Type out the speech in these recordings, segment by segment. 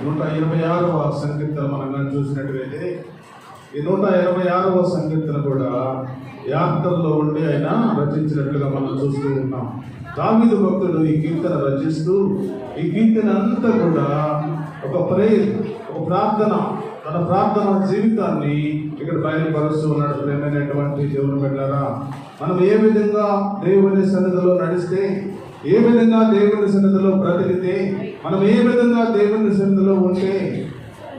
126వ సంకీర్తన మనం చూసినట్లయితే ఈ 126వ సంకీర్తన కూడా యాత్రలో ఉండి ఆయన రచించినట్లుగా మనం చూస్తూ ఉన్నాం. దావీదు భక్తుడు ఈ కీర్తన రచిస్తూ ఈ కీర్తన అంతా కూడా ఒక ప్రేయర్, ఒక ప్రార్థన, తన ప్రార్థన జీవితాన్ని ఇక్కడ బయలుపరుస్తూ ఉన్నాడు. ప్రేమైనటువంటి దేవుని బిడ్డలారా, మనం ఏ విధంగా దేవుని సన్నిధిలో నడిస్తే, ఏ విధంగా దేవుని సన్నిధిలో బ్రతికితే, మనం ఏ విధంగా దేవుని సన్నిధిలో ఉంటే,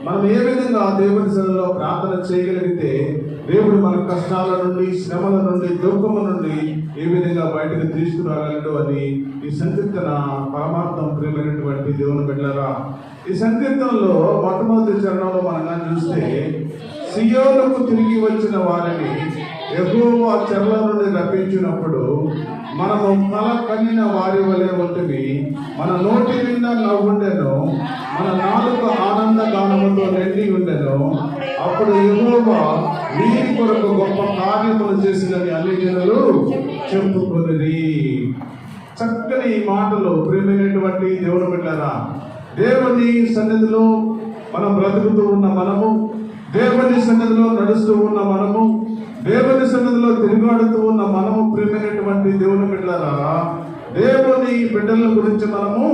మనం ఏ విధంగా దేవుని సన్నిధిలో ప్రార్థన చేయగలిగితే దేవుడు మన కష్టాల నుండి, శ్రమల నుండి, దుఃఖము నుండి ఏ విధంగా బయటకు తీసుకురాగలడు అని ఈ సంకీర్తన పరమార్థం. ప్రియమైనటువంటి దేవుని బిడ్డలారా, ఈ సంకీర్తనలో మొట్టమొదటి చరణంలో మనం చూస్తే, సియోనుకు తిరిగి వచ్చిన వారిని యెహోవా చెరల నుండి రప్పించినప్పుడు మనము కల కన్నిన వారి వలె ఉంటిమి, మన నోటి నిండా నవ్వుండెను, మన నాలుక ఆనంద గానముతో నిండి ఉండెను. అప్పుడు యెహోవా వీరి కొరకు గొప్ప కార్యములు చేసినని అన్ని జనులు చెప్పుకొనిరి. చక్కని మాటలు. ప్రియమైనటువంటి దేవుని బిడ్డలారా, దేవుని సన్నిధిలో మనం బ్రతుకుతూ ఉన్న మనము, దేవుని సన్నిధిలో నడుస్తూ ఉన్న మనము, దేవుని సన్నిధిలో తిరుగాడుతూ ఉన్న మనము, ప్రియమైనటువంటి దేవుని బిడ్డలారా, దేవుని బిడ్డల గురించి మనము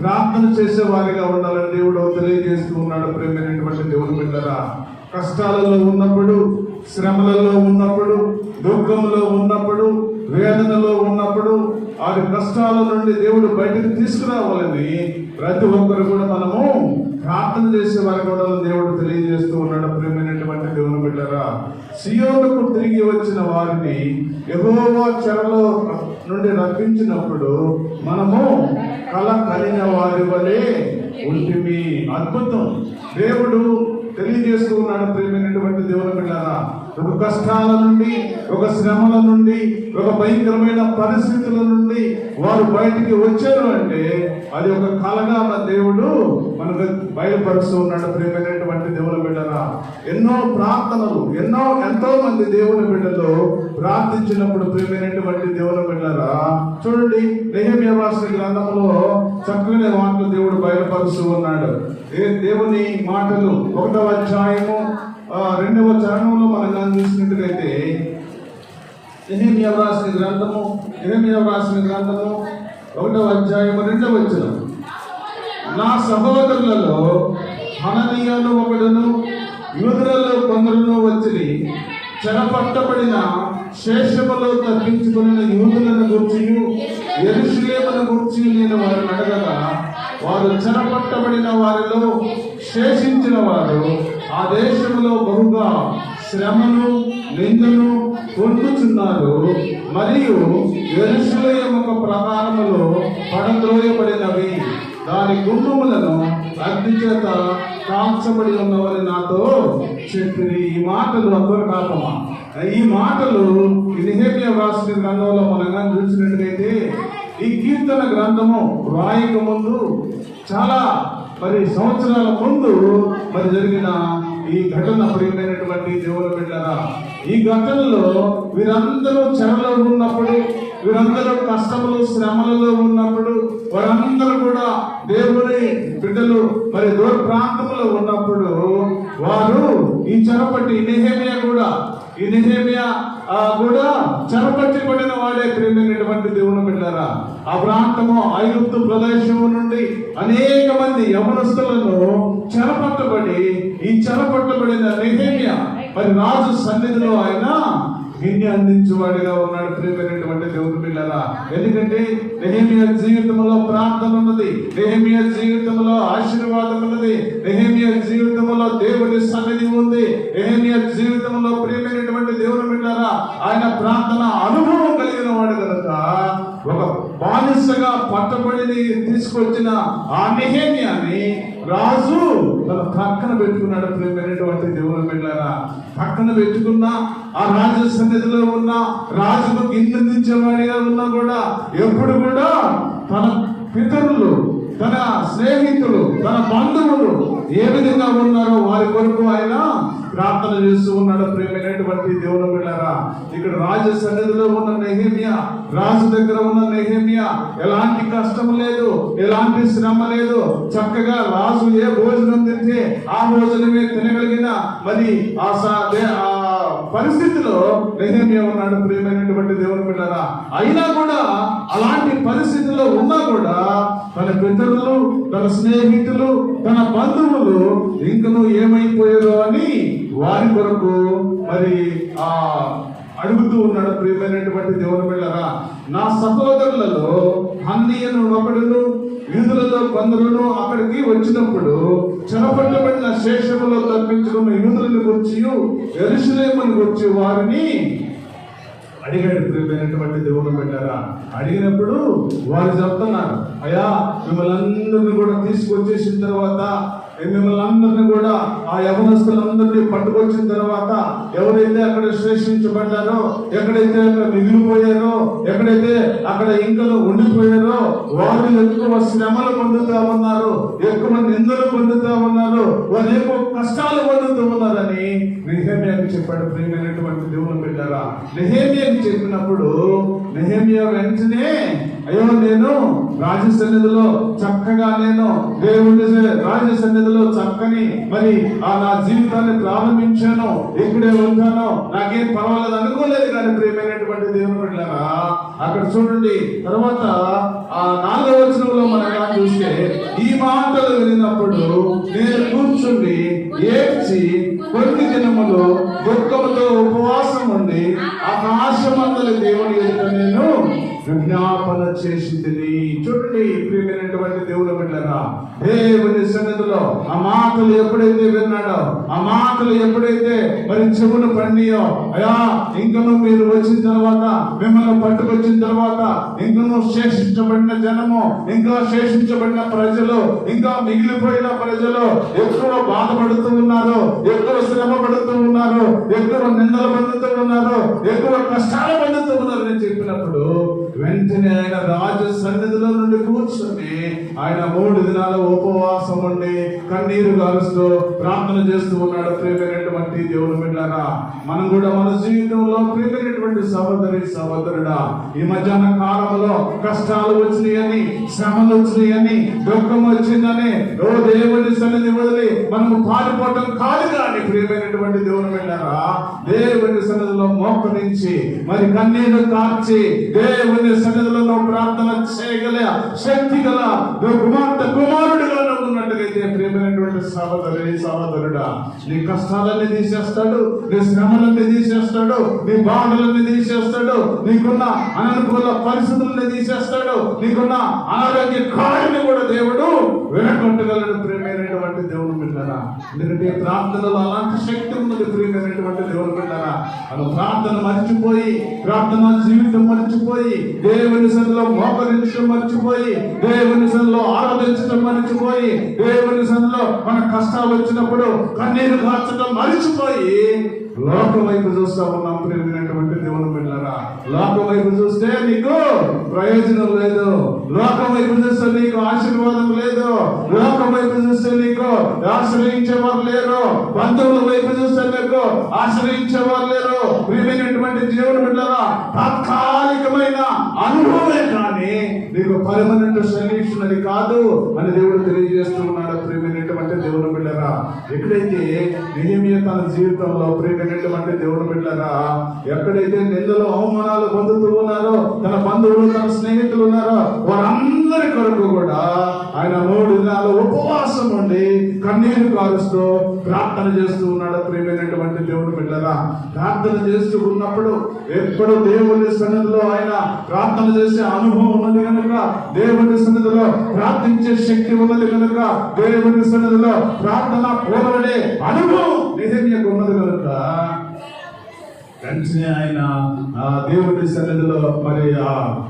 ప్రార్థన చేసే వారిగా ఉండాలని దేవుడు తెలియజేస్తూ ఉన్నాడు. ప్రియమైనటువంటి దేవుని బిడ్డలారా, కష్టాలలో ఉన్నప్పుడు, శ్రమలలో ఉన్నప్పుడు, దుఃఖంలో ఉన్నప్పుడు, వేదనలో ఉన్నప్పుడు, ఆ కష్టాల నుండి దేవుడు బయటకు తీసుకురావాలని ప్రతి ఒక్కరు కూడా మనము ప్రార్థన చేసే వారి కూడా దేవుడు తెలియజేస్తూ ఉన్నాడు. ప్రియమైనటువంటి దేవుని బిడ్డలారా, సియోనుకు తిరిగి వచ్చిన వారిని యెహోవా చెరలో నుండి రప్పించినప్పుడు మనము కల కలిగిన వారి వలె ఉంటిమి. అద్భుతం. దేవుడు తెలియజేస్తూ ఉన్నాడు. ప్రియమైనటువంటి దేవుని బిడ్డలారా, ఒక కష్టాల నుండి, ఒక శ్రమల నుండి, ఒక భయంకరమైన పరిస్థితుల నుండి వారు బయటికి వచ్చారు అంటే అది ఒక కలగా మన దేవుడు మనకు బయలుపరుస్తూ ఉన్నాడు. ప్రియమైనటువంటి దేవుని బిడ్డలారా, ఎన్నో ప్రార్థనలు, ఎంతో మంది దేవుని బిడ్డలు ప్రార్థించినప్పుడు, ప్రియమైనటువంటి దేవుని బిడ్డలారా, చూడండి, నెహెమ్యా రాసిన గ్రంథంలో చక్కని మాటలు దేవుడు బయలుపరుస్తూ ఉన్నాడు. దేవుని మాటలు 1వ అధ్యాయము 2వ చరణంలో మనం చూసినట్టుగైతే, నెహెమ్యా రాసిన గ్రంథము 1వ అధ్యాయము 2వ వచనం, నా సహోదరులలో హననీయులు ఒకడును యూదులలో కొందరును వచ్చి చెరపట్టబడిన శేషములో తప్పించుకున్న యూదులను గుర్చియు యెరూషలేమును గుర్చి నేను వారిని అడగగా, వారు చెరపట్టబడిన వారిలో శేషించిన వారు ఆ దేశంలో బహుగా శ్రమను, నిందను పొందుచున్నారు, మరియు యెరూషలేము ప్రాకారములో పడద్రోయబడినవి, దాని గుమ్మములను అగ్ని చేత కాల్చబడి ఉన్నవని నాతో చెప్పిరి. ఈ మాటలు అంతర్కాపమా? ఈ మాటలు నెహెమ్యా రాసిన గ్రంథంలో మనం చూసినట్టుగైతే, ఈ కీర్తన గ్రంథము రాయక ముందు చాలా సంవత్సరాల ముందు జరిగిన ఈ ఘటన. ప్రియమైనటువంటి దేవుని బిడ్డలారా, ఈ ఘటనలో వీరందరూ చెరలో ఉన్నప్పుడు, వీరందరూ కష్టములు, శ్రమలలో ఉన్నప్పుడు, వారందరూ కూడా దేవుని బిడ్డలు దూర ప్రాంతంలో ఉన్నప్పుడు వారు ఈ చెరపట్టి నెహెమ్యా కూడా చెరపట్టబడిన వాడే. ప్రియమైనటువంటి దేవుని బిడ్డలారా, ఆ ప్రాంతము ఐగుప్తు ప్రదేశము నుండి అనేక మంది యవనస్తులను చెరపట్టబడి, ఈ చెరపట్టబడిన నెహెమ్యా రాజు సన్నిధిలో ఆయన గిన్నె అందించేవాడిగా ఉన్నాడు. ప్రియమైనటువంటి దేవుని బిడ్డలారా, ఎందుకంటే నెహెమ్యా జీవితంలో ప్రార్థన ఉన్నది, నెహెమ్యా జీవితంలో ఆశీర్వాదం ఉన్నది, నెహెమ్యా జీవితంలో దేవుని సన్నిధి ఉంది, నెహెమ్యా జీవితంలో ప్రియమైనటువంటి దేవుని బిడ్డలారా ఆయన ప్రార్థన అనుభవం కలిగిన వాడు కనుక ఒక బానిసగా పట్టబడి తీసుకొచ్చిన ఆ నెహెమ్యాని రాజు తన పక్కన పెట్టుకున్నాడు. ప్రియమైనటువంటి దేవుని బిడ్డలారా, పక్కన పెట్టుకున్న ఆ రాజు సన్నిధిలో ఉన్న రాజుకు గిన్నెందించేవాడిగా ఉన్నా కూడా ఎప్పుడు కూడా తన పితరులు, తన స్నేహితులు, తన బంధువులు ఏ విధంగా ఉన్నారో వారి కొరకు ఆయన ప్రార్థన చేస్తూ ఉన్నాడు. ప్రియమైనటువంటి దేవుని బిడ్డలారా, ఇక్కడ రాజు సన్నిధిలో ఉన్న నెహెమ్యా, రాజు దగ్గర ఉన్న నెహెమ్యా ఎలాంటి కష్టం లేదు, ఎలాంటి శ్రమ లేదు. చక్కగా రాజు ఏ భోజనం తింటే ఆ భోజనమే తినగలిగిన మరి ఆ పరిస్థితిలో నెహెమ్యా ఉన్నాడు. ప్రియమైనటువంటి దేవుని బిడ్డలారా, అయినా కూడా అలాంటి పరిస్థితిలో ఉన్నా కూడా తన పితరులు, తన స్నేహితులు, తన బంధువులు ఇంకను ఏమైపోయారో అని వారి కొరకు మరి అడుగుతూ ఉన్నాడు. ప్రియమైనటువంటి దేవుని బిడ్డలారా, నా సహోదరులలో హన్నీయను ఒకడును యూదులలో కొందరును అక్కడికి వచ్చినప్పుడు చెరపట్టబడిన శేషములో తప్పించుకున్న యూదులను గురించి యెరూషలేమును గురించి వారిని అడిగాడు. ప్రియమైనటువంటి దేవుని బిడ్డలారా, అడిగినప్పుడు వారు చెప్తున్నారు, అయ్యా మిమ్మల్ని అందరినీ కూడా తీసుకొచ్చేసిన తర్వాత, మిమ్మల్ని అందరినీ కూడా ఆ యవనస్తులందరినీ పట్టుకొచ్చిన తర్వాత ఎవరైతే అక్కడ శ్రేషించబడ్డారో, ఎక్కడైతే అక్కడ మిగిలిపోయారో, ఎక్కడైతే అక్కడ ఇంకను ఉండిపోయారో వారు ఎక్కువ శ్రమలు పొందుతా ఉన్నారు, ఎక్కువ నిందలు పొందుతా ఉన్నారు, వారు ఎక్కువ కష్టాలు పొందుతూ ఉన్నారని నెహెమ్యాకు చెప్పాడు. ప్రియమైనటువంటి దేవుని బిడ్డలారా, నెహెమ్యాకు చెప్పినప్పుడు నెహెమ్యా వెంటనే, అయ్యో నేను రాజ సన్నిధిలో చక్కగా నేను దేవుడి రాజ సన్నిధిలో చక్కని మరి నా జీవితాన్ని ప్రారంభించాను, ఇక్కడే ఉంటాను, నాకేం పర్వాలేదు అనుకోలేదు. కానీ ప్రియమైనటువంటి దేవుని బిడ్డలారా, అక్కడ చూడండి తర్వాత ఆ 4వ వచనంలో మనం చూస్తే, ఈ మాటలు వినినప్పుడు నేను కూర్చుండి ఏడ్చి కొన్ని దినములు దుఃఖముతో ఉపవాసం ఉండి ఆకాశమందలి దేవుని ఎదుట నేను విజ్ఞాపన చేసింది. చూడండి ప్రియమైనటువంటి దేవుని బిడ్డలారా, దేవుని సన్నిధిలో ఆ మాటలు ఎప్పుడైతే విన్నాడో, ఆ మాటలు ఎప్పుడైతే మరి చెవును పండియో, అయ్యా ఇంకను మీరు వచ్చిన తర్వాత, మిమ్మల్ని పట్టుకొచ్చిన తర్వాత ఇంకను శేషించబడిన జనము, ఇంకా శేషించబడిన ప్రజలు, ఇంకా మిగిలిపోయిన ప్రజలు ఎక్కువ బాధపడుతూ ఉన్నారు, ఎక్కువ శ్రమ పడుతూ ఉన్నారు, ఎక్కువ నిందలు పొందుతూ ఉన్నారు, ఎక్కువ కష్టాలు పొందుతూ ఉన్నారు అని చెప్పినప్పుడు వెంటనే ఆయన రాజు సన్నిధిలో నుండి కూర్చొని ఆయన 3 దినాల ఉపవాసం ఉండి కన్నీరు గారుస్తూ ప్రార్థన చేస్తూ ఉన్నాడు. ప్రియమైనటువంటి దేవుని బిడ్డలారా, మనం కూడా మన జీవితంలో ప్రియమైనటువంటి సహోదరుడా, ఈ మధ్యాహ్న కాలంలో కష్టాలు వచ్చినాయని, శ్రమలు వచ్చినాయని, దుఃఖం వచ్చిందని దేవుని సన్నిధి వదిలి మనము పారిపోవటం కాదు. కానీ ప్రియమైనటువంటి దేవుని బిడ్డలారా, దేవుని సన్నిధిలో మోకరించి మరి కన్నీరు కార్చి దేవుని సన్నిధిలో ప్రార్థన చేయగల శక్తి గల కుమారుడుగా ఉన్నట్టుగైతే ప్రియమైనటువంటి సహోదరుడా, నీ కష్టాలన్నీ తీసేస్తాడు, నీ శ్రమలన్నీ తీసేస్తాడు, నీ బాధలన్నీ తీసేస్తాడు, నీకున్న అననుకూల పరిస్థితులన్నీ తీసేస్తాడు, నీకున్న అనారోగ్య కాడిని కూడా దేవుడు వినకొట్టగలడు. ప్రియమైనటువంటి దేవుని బిడ్డలారా, ఎందుకంటే ప్రార్థనలో అలాంటి శక్తి ఉన్నది. ప్రియమైనటువంటి దేవుని బిడ్డలారా, అలా ప్రార్థన మర్చిపోయి, ప్రార్థన జీవితం మర్చిపోయి, దేవుని సన్నిధిలో మోకరించడం మర్చిపోయి, దేవుని సన్నిధిలో ఆరాధించడం మర్చిపోయి, దేవుని సన్నిధిలో మన కష్టాలు వచ్చినప్పుడు కన్నీరు కార్చడం మర్చిపోయి లోకం వైపు చూస్తా ఉన్నాం. ప్రియమైనటువంటి దేవుని బిడ్డలారా, లోకం వైపు చూస్తే నీకు ప్రయోజనం లేదు, లోకం వైపు చూస్తే నీకు ఆశీర్వాదం లేదు, లోకం వైపు చూస్తే నీకు ఆశ్రయించేవారు లేరు, బంధువుల వైపు చూస్తే నీకు ఆశ్రయించేవారు లేరు. ప్రియమైనటువంటి దేవుని బిడ్డలారా, తాత్కాలికమైన అనుభవమే కానీ నీకు పర్మనెంట్ సొల్యూషన్ అది కాదు అని దేవుడు తెలియజేస్తూ ఉన్నాడు. ప్రియమైనటువంటి దేవుని బిడ్డలారా, ఎక్కడైతే నెహెమ్యా తన జీవితంలో ప్రియమైనటువంటి దేవుని బిడ్డలారా, ఎక్కడైతే నిందలు అవమానాలు పొందుతూ ఉన్నారో, తన బంధువులు, తన స్నేహితులు ఉన్నారో వారందరి కొరకు కూడా ఆయన 3 దినాలు ఉపవాసం ఉండి కన్నీరు కారుస్తూ ప్రార్థన చేస్తూ ఉన్నాడు. ప్రియమైనటువంటి దేవుని బిడ్డలారా, ప్రార్థన చేస్తూ ఉన్నప్పుడు ఎప్పుడు దేవుని సన్నిధిలో ఆయన ప్రార్థన చేసే అనుభవం ఉన్నది కనుక, దేవుని సన్నిధిలో ప్రార్థించే శక్తి ఉన్నది కనుక, దేవుని సన్నిధిలో ప్రార్థన పోరాడే అనుభవం నెహెమ్యాకు ఉన్నది కనుక వెంటనే ఆయన దేవుని సన్నిధిలో మరి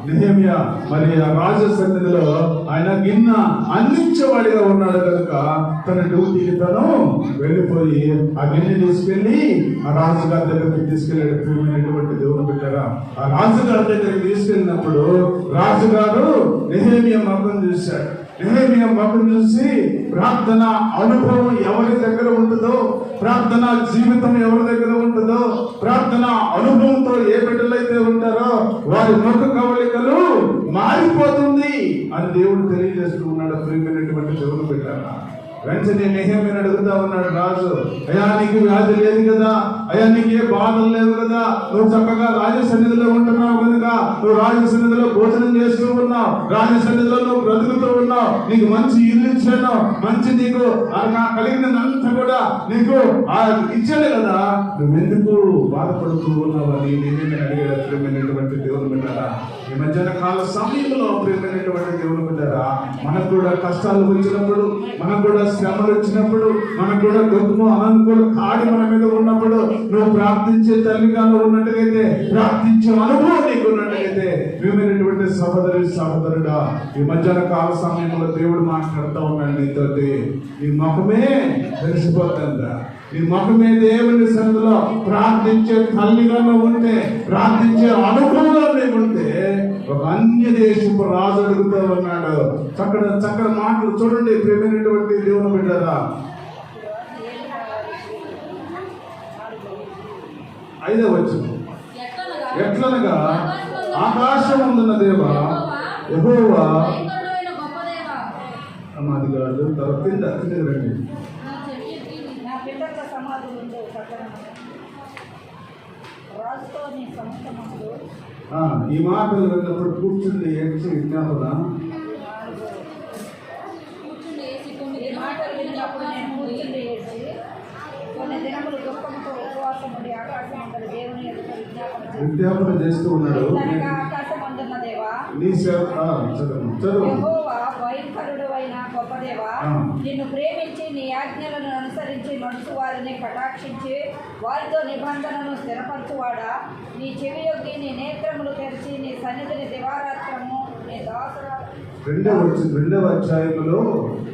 నెహెమ్యా మరి రాజ సన్నిధిలో ఆయన గిన్న అందించేవాడిగా ఉన్నాడు కనుక తన డ్యూటీకి తను వెళ్ళిపోయి ఆ గిన్నె తీసుకెళ్లి ఆ రాజుగారి దగ్గరికి తీసుకెళ్ళాడు. ప్రియమైనటువంటి దేవుని బిడ్డలారా, ఆ రాజుగారి దగ్గరికి తీసుకెళ్ళినప్పుడు రాజుగారు నెహెమ్యా ముఖం చూశాడు. నెహెమ్యా మొక్కను చూసి ప్రార్థన అనుభవం ఎవరి దగ్గర ఉంటుందో, ప్రార్థన జీవితం ఎవరి దగ్గర ఉంటుందో, ప్రార్థన అనుభవంతో ఏ బిడ్డలైతే ఉంటారో వారి ముఖ కవళికలు మారిపోతుంది అని దేవుడు తెలియజేస్తూ ఉన్నాడు. ప్రియమైనటువంటి దేవుని బిడ్డలారా, వెంటనే నెహెమ్యాను అడుగుతా ఉన్నాడు రాజు, అయ్యా నీకు వ్యాధి లేదు కదా, అయ్యా నీకు ఏ బాధలు లేవు కదా, నువ్వు చక్కగా రాజ సన్నిధిలో ఉంటున్నావు కనుక, నువ్వు రాజ సన్నిధిలో భోజనం చేస్తూ ఉన్నావు, రాజ సన్నిధిలో నువ్వు బ్రతుకుతూ ఉన్నావు, నీకు మంచి ఇల్లు ఇచ్చాను, మంచి నీకు కలిగినంతా కూడా నీకు ఇచ్చాడు కదా, నువ్వెందుకు బాధపడుతూ ఉన్నావని నేనే అడిగాడు. ప్రియమైనటువంటి దేవుని బిడ్డారా, ఈ మధ్యాహ్న కాల సమయంలో ప్రియమైనటువంటి దేవుని బిడ్డారా, మనకు కూడా కష్టాలు వచ్చినప్పుడు, మనకు కూడా శ్రమలు వచ్చినప్పుడు, మనకు కూడా దుఃఖము అనంతకుడు కాడి మన మీద ఉన్నప్పుడు, నువ్వు ప్రార్థించే తల్లిగా ఉన్నట్టుగైతే, ప్రార్థించే అనుభవం నీకు ఉన్నట్టుగైతే, ప్రియమైనటువంటి సహోదరుడా, ఈ మధ్యాహ్న కాల సమయంలో దేవుడు మాట్లాడుతూ ఉన్నాడు నీతోటి. నీ ముఖమే తెలిసిపోతుందా, నీ ముఖమే దేవుని సన్నిధిలో ప్రార్థించే తల్లిగా ఉంటే, ప్రార్థించే అనుభవంలో నీవు ఉంటే, ఒక అన్య దేశపు రాజు అడుగుతూ ఉన్నాడు. చక్కటి మాటలు చూడండి ప్రియమైనటువంటి దేవుని బిడ్డరా. 5వ వచనం, ఎట్లనగా ఆకాశమందున్న దేవా యెహోవా, అది కాదు, కింద రండి. ఈ మాటలు విన్నప్పుడు కూర్చుండి ఏడ్చి విజ్ఞాపన, విజ్ఞాపన చేస్తూ ఉన్నాడు. నిన్ను ప్రేమించి నీ ఆజ్ఞలను అనుసరించి నడుచు వారిని కటాక్షించి వారితో నిబంధనను స్థిరపరచువాడా, నీ చెవి యొగ్గి నీ నేత్రములు తెరిచి నీ సన్నిధిని దివారాత్రము నీ దాసురా. 2వ అధ్యాయములో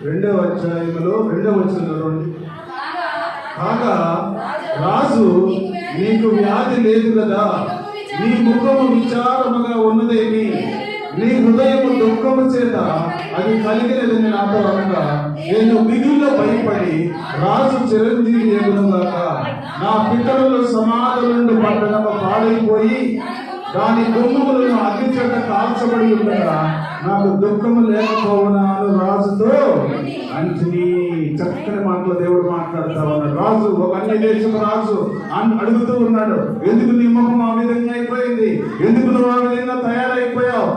2వ వచనం, కాగా రాజు నీకు వ్యాధి లేదు కదా, నీ ముఖము విచారముగా ఉన్నదేమి, నీ హృదయము దుఃఖము చేత అది కలిగినదని నాతో అనగా, నేను మిగిలిలో భయపడి రాజు చిరంజీవి ఎగునుగాక, నా పితరుల సమాధులను పట్టణము పాడైపోయి దాని గుమ్మములను అగ్ని చేత కాల్చబడి ఉండగా నాకు దుఃఖము లేకపోవనాను రాజుతో అంటిని. చక్కని మాటలు దేవుడు మాట్లాడుతా ఉన్నాడు. రాజు, ఒక అన్య దేశపు రాజు అడుగుతూ ఉన్నాడు, ఎందుకు నీ ముఖం ఆ విధంగా అయిపోయింది, ఎందుకు నువ్వు ఆ విధంగా తయారైపోయావు,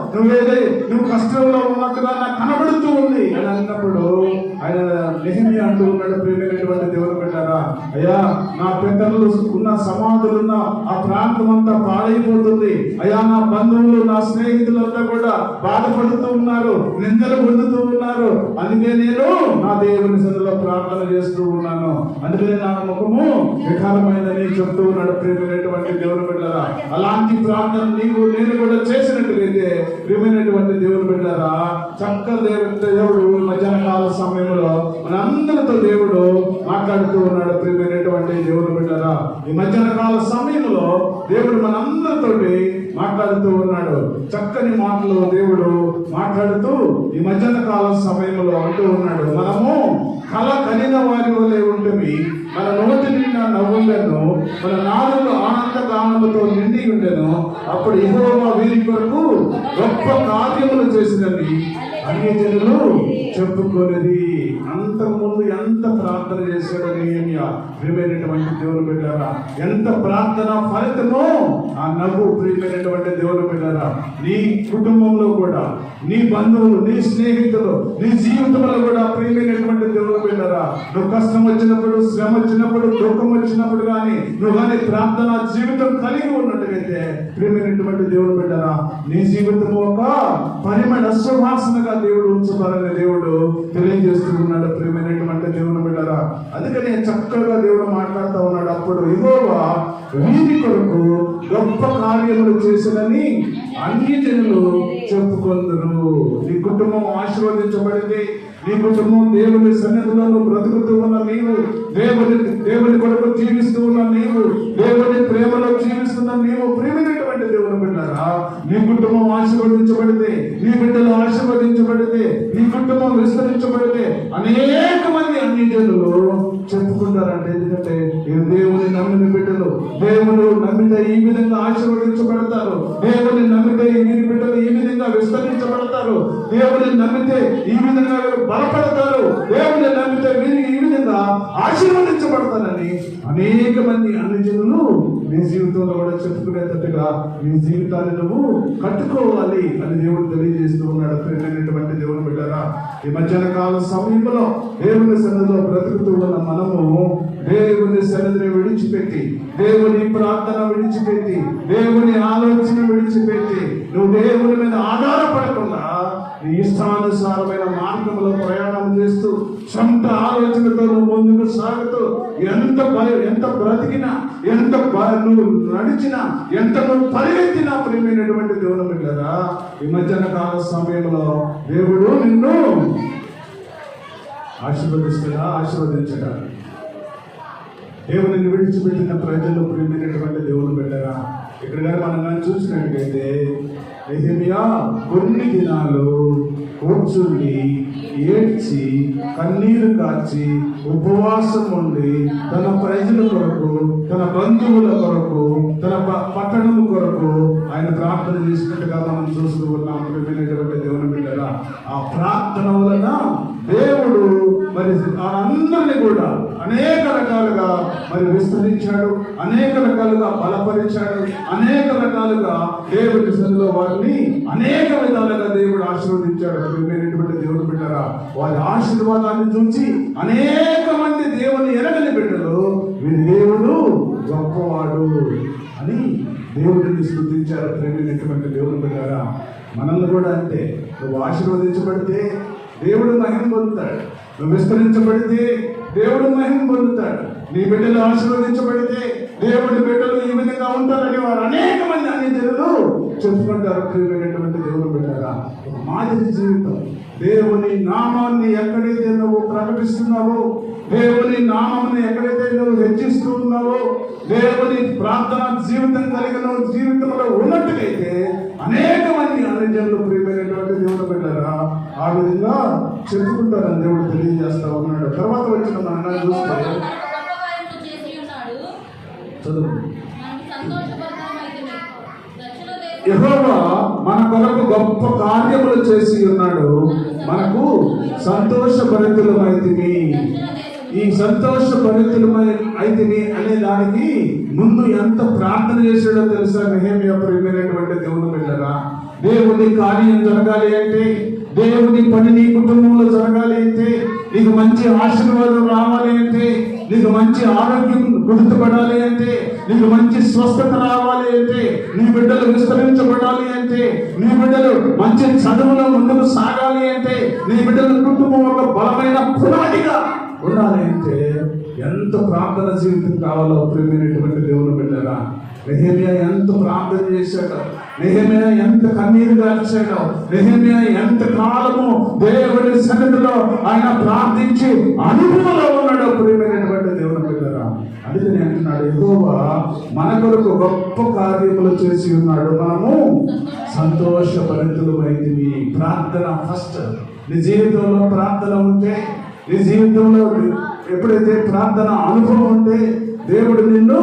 నువ్వు కష్టంలో ఉన్నట్టుగా నాకు కనబడుతూ ఉంది అని అన్నప్పుడు ఆయన నెహెమ్యా అంటూ ఉన్నాడు. ప్రియమైనటువంటి దేవుని బిడ్డలారా, అయ్యా నా పితరులు ఉన్న సమాధులున్న ఆ ప్రాంతం అంతా పాడైపోతుంది, అయ్యా నా బంధువులు నా స్నేహితులంతా కూడా బాధపడుతూ ఉన్నారు, నిందలు పొందుతూ ఉన్నారు, అందుకే నేను నా దేవుని సన్నిధిలో ప్రార్థన చేస్తూ ఉన్నాను, అందుకనే నా ముఖము వికారమైందని చెప్తూ ఉన్నాడు. ప్రియమైనటువంటి దేవుని బిడ్డలారా, అలాంటి ప్రార్థన నేను కూడా చేసినట్లయితే ప్రియమైనటువంటి దేవుని బిడ్డలారా, చక్కగా దేవుడు మధ్యాహ్న కాల సమయంలో మనందరితో దేవుడు మాట్లాడుతూ ఉన్నాడు. ప్రియమైనటువంటి దేవుని బిడ్డలారా, ఈ మధ్యాహ్న కాల సమయంలో దేవుడు మనందరితోటి మాట్లాడుతూ ఉన్నాడు. చక్కని మాటలు దేవుడు మాట్లాడుతూ ఈ మధ్యాహ్న కాల సమయంలో అంటూ ఉన్నాడు, మనము కళ కలిగిన వారి వలె ఉంటుంది, మన నోటి నిండా నవ్వులను, మన నాలుగు ఆనంద గానముతో నిండి ఉండెను, అప్పుడు యెహోవా వీరి కొరకు గొప్ప కార్యములు చేసినవి అన్ని జనులు చెప్పుకోలేది. అంతకుముందు ఎంత ప్రార్థన చేశాడో నెహెమ్యా. ప్రియమైనటువంటి దేవుని బిడ్డలారా, ఎంత ప్రార్థన ఫలితమో ఆ నవ్వు. ప్రియమైనటువంటి దేవుని బిడ్డలారా, నీ కుటుంబంలో కూడా, నీ బంధువులు, నీ స్నేహితులు, నీ జీవితంలో కూడా ప్రియమైనటువంటి దేవుని బిడ్డలారా, నువ్వు కష్టం వచ్చినప్పుడు, శ్రమ వచ్చినప్పుడు, దుఃఖం వచ్చినప్పుడు కానీ నువ్వు కానీ ప్రార్థన జీవితం కలిగి ఉన్నట్టుగైతే ప్రియమైనటువంటి దేవుని బిడ్డలారా, నీ జీవితం ఒక పరిమళ సువాసనగా దేవుడు ఉంచుతారని దేవుడు తెలియజేస్తూ ఉన్నాడు. ప్రియమైనటువంటి దేవుని బిడ్డలారా, అందుకని చక్కగా దేవుడు మాట్లాడుతూ ఉన్నాడు. అప్పుడు యెహోవా వీరి కొరకు గొప్ప కార్యములు చేసినని అన్ని జనులు చెప్పుకొందురు. నీ కుటుంబం ఆశీర్వదించబడింది. నీ కుటుంబం దేవుని సన్నిధిలో బ్రతుకుతూ ఉన్న నీవు, దేవుని కొరకు జీవిస్తూ ఉన్న నీవు, దేవుని ప్రేమలో జీవిస్తున్న నీవు, ప్రేమైనటువంటి దేవుని బిడ్డారా, నీ కుటుంబం ఆశీర్వదించబడితే, నీ బిడ్డలు ఆశీర్వదించబడితే, నీ కుటుంబం విస్తరించబడితే అనేక మంది అన్ని జనులు చెప్పుకుంటారంటే. ఎందుకంటే ఈ దేవుని నమ్మిన బిడ్డలు, దేవుడు నమ్మితే ఈ విధంగా ఆశీర్వదించబడతారు, దేవుని నమ్మితే వీరి బిడ్డలు ఈ విధంగా విస్తరించబడతారు, దేవుని నమ్మితే ఈ విధంగా బలపడతారు, దేవుని నమ్మితే వీరి ఈ విధంగా ఆశీర్వదించబడతారని అనేక మంది అన్ని జనులు నీ జీవితంలో కూడా చెప్పుకునేటట్టుగా నీ జీవితాన్ని నువ్వు కట్టుకోవాలి అని దేవుడు తెలియజేస్తూ ఉన్నాడు. ప్రేమైనటువంటి దేవుని బిడ్డరా, ఈ మధ్యాహ్న కాల సమయంలో దేవుని సన్నిధిలో బ్రతుకుతూ ఉన్న మనము దేవుని సన్నిధిని విడిచిపెట్టి, దేవుని ప్రార్థన విడిచిపెట్టి, దేవుని ఆలోచన విడిచిపెట్టి, నువ్వు దేవుని మీద ఆధారపడకుండా నీ ఇష్టానుసారమైన మార్గంలో ప్రయాణం చేస్తూ సొంత ఆలోచనతో నువ్వు ముందుకు సాగుతూ ఎంత బ్రతికినా, నువ్వు నడిచినా, ఎంత నువ్వు పరిగెత్తినా, ప్రేమైనటువంటి దేవుని బిడ్డరా, ఈ మధ్యాహ్న కాల సమయంలో దేవుడు నిన్ను ఆశీర్వదించడా. దేవుని విడిచిపెట్టిన ప్రజలు, ప్రేమైనటువంటి దేవుని బిడ్డరా, ఇక్కడ మనం చూసినట్లయితే నెహెమ్యా కొన్ని దినాలు కూర్చుండి ఏడ్చి కన్నీరు కార్చి ఉపవాసం ఉండి తన ప్రజల కొరకు, తన బంధువుల కొరకు, తన పట్టణం కొరకు ఆయన ప్రార్థన చేసినట్టుగా మనం చూస్తూ ఉన్నాం. ప్రేమైనటువంటి దేవుని బిడ్డరా, ఆ ప్రార్థన వలన దేవుడు మరి అందరినీ కూడా అనేక రకాలుగా మరి విస్తరించాడు, అనేక రకాలుగా బలపరిచాడు, అనేక రకాలుగా దేవుడి సన్నిధిలో వారిని అనేక విధాలుగా దేవుడు ఆశీర్వదించాడు. ప్రియమైనటువంటి దేవుని బిడ్డరా, వారి ఆశీర్వాదాన్ని చూసి అనేక మంది దేవుని ఎరగని బిడ్డలు వీరి దేవుడు గొప్పవాడు అని దేవుడిని స్తుతించారు. ప్రేమైనటువంటి దేవుని బిడ్డరా, మనల్ని కూడా అంతే. నువ్వు ఆశీర్వదించబడితే దేవుడు మహిమ పొందుతాడు, నువ్వు విస్తరించబడితే దేవుడు మహిమ పొందుతాడు. నీ బిడ్డలు ఆశీర్వదించబడితే దేవుడి బిడ్డలు ఈ విధంగా ఉంటారని వారు అనేక మంది అన్ని జనులు చెప్పుకుంటారు. ప్రియమైనటువంటి దేవుని బిడ్డరా, ఒక మాదిరి జీవితం, దేవుని నామాన్ని ఎక్కడైతే నువ్వు ప్రకటిస్తున్నావో, దేవుని నామాన్ని ఎక్కడైతే నువ్వు హెచ్చిస్తూ ఉన్నావో, దేవుని ప్రార్థన జీవితం కలిగిన జీవితంలో ఉన్నట్టుగైతే అనేక మంది అన్ని జనులు, ప్రియమైనటువంటి దేవుని బిడ్డరా, ఆ విధంగా చెప్పుకుంటారని దేవుడు తెలియజేస్తా ఉన్నాడు. తర్వాత వచ్చిన మనం చూస్తే చదువు, యెహోవా మన కొరకు గొప్ప కార్యములు చేసి ఉన్నాడు, మనకు సంతోషభరితులమైతిమి. ఈ సంతోషభరితులమై అయితిమి అనే దానికి ముందు ఎంత ప్రార్థన చేశాడో తెలుసా నెహెమ్యా? ప్రియమైనటువంటి దేవుని బిడ్డరా, దేవుని కార్యం జరగాలి అంటే, దేవుని పని నీ కుటుంబంలో జరగాలి అంటే, నీకు మంచి ఆశీర్వాదం రావాలి అంటే, నీకు మంచి ఆరోగ్యం గుర్తుపడాలి అంటే, నీకు మంచి స్వస్థత రావాలి అంటే, నీ బిడ్డలు విస్తరించబడాలి అంటే, నీ బిడ్డలు మంచి చదువులో ముందుకు సాగాలి అంటే, నీ బిడ్డల కుటుంబం ఒక బలమైన పునాదిగా ఉండాలి అంటే ఎంత ప్రార్థన జీవితం కావాలో ప్రియమైనటువంటి దేవుని బిడ్డరా. నెహెమ్యా ఎంత ప్రార్థన చేశాడో, నెహెమ్యా ఎంత కన్నీరు గార్చాడో, నెహెమ్యా ఎంత కాలము దేవుడి సన్నిధిలో ఆయన ప్రార్థించి అనుభవంలో ఉన్నాడో ప్రియమైనటువంటి దేవుని బిడ్డరా. అందుకని అంటున్నాడు, యెహోవా మన కొరకు గొప్ప కార్యములు చేసి ఉన్నాడు, మనము సంతోషభరితులమైతిమి. ప్రార్థన ఫస్ట్. నీ జీవితంలో ప్రార్థన ఉంటే, నీ జీవితంలో ఎప్పుడైతే ప్రార్థన అనుభవం ఉంటే దేవుడు నిన్ను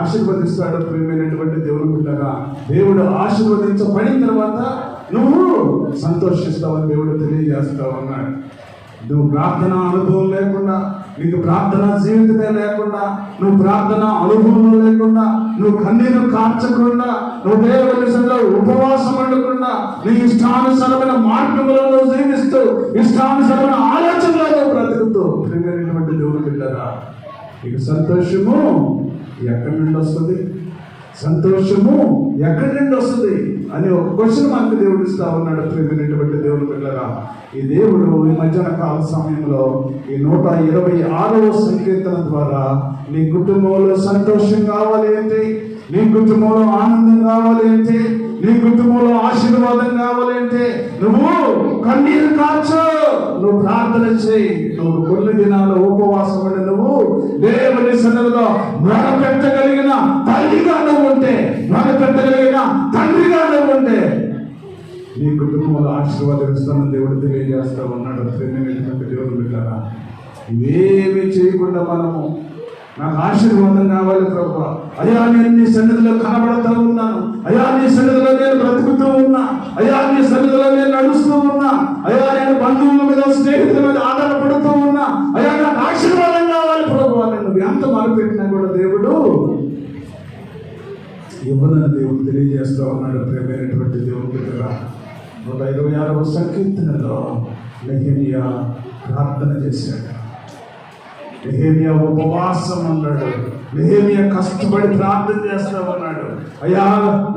ఆశీర్వదిస్తాడు. ప్రియమైనటువంటి దేవుని బిడ్డగా, దేవుడు ఆశీర్వదించబడిన తర్వాత నువ్వు సంతోషిస్తావని దేవుడు తెలియజేస్తా ఉన్నాడు. నువ్వు ప్రార్థన అనుభవం లేకుండా, నీకు ప్రార్థన జీవితమే లేకుండా, నువ్వు ప్రార్థన అనుభవం లేకుండా, నువ్వు కన్నీరు కార్చకుండా, నువ్వు దేవుని సన్నిధిలో ఉపవాసం ఉండకుండా, నీ ఇష్టానుసరమైన మార్గంలో నువ్వు జీవిస్తూ, ఇష్టానుసరమైన ఆలోచనలో బ్రతుకుతూ, ప్రియమైనటువంటి దేవుని బిడ్డరా, నీకు సంతోషము ఎక్కడి నుండి వస్తుంది? సంతోషము ఎక్కడి నుండి వస్తుంది అని ఒక క్వశ్చన్ మనకు దేవుడు ఇస్తా ఉన్నాడు. ప్రేమైనటువంటి దేవుడు పిల్లరా, ఈ దేవుడు ఈ మధ్యాహ్న కాల సమయంలో ఈ 126వ సంకీర్తన ద్వారా నీ కుటుంబంలో సంతోషం కావాలి అంటే, నీ కుటుంబంలో ఆనందం కావాలి అంటే, నీ కుటుంబంలో ఆశీర్వాదం కావాలి అంటే నువ్వు కన్నీరు కార్చు, నువ్వు ప్రార్థన చేయి, నువ్వు కొన్ని దినాలు ఉపవాసం ఉండి నువ్వు దేవుని సన్నిధిలో మొరపెట్టగలిగిన తల్లిగా నువ్వు ఉంటే, మొరపెట్టగలిగిన తండ్రిగా నువ్వు ఉంటే నీ కుటుంబంలో ఆశీర్వాదం ఇస్తానని దేవుడు తెలియజేస్తా ఉన్నాడు. ప్రేమైనటువంటి దేవుడు బిడ్డలారా, ఇవేమీ చేయకుండా మనము నాకు ఆశీర్వాదం కావాలి ప్రభువా, అయ్యా నేను నీ సన్నిధిలో కనబడతా ఉన్నాను, అయ్యా నీ సన్నిధిలో నేను బ్రతుకుతూ ఉన్నా, అయ్యా నీ సన్నిధిలో నేను నడుస్తూ ఉన్నా, అయ్యా నేను బంధువుల మీద స్నేహితుల మీద ఆధారపడుతూ ఉన్నా, అయ్యా నాకు ఆశీర్వాదం కావాలి ప్రభువా, నేను ఎంత మొదలుపెట్టినా కూడా దేవుడు ఇవ్వనని దేవుడు తెలియజేస్తూ ఉన్నాడు. ప్రేమైనటువంటి దేవుడు బిడ్డలారా, 126వ సంకీర్తనలో నెహెమ్యా ప్రార్థన చేశాడు. నెహెమ్యా ఉపవాసం అన్నాడు. నెహెమ్యా కష్టపడి ప్రార్థన చేస్తా ఉన్నాడు. అయ్యా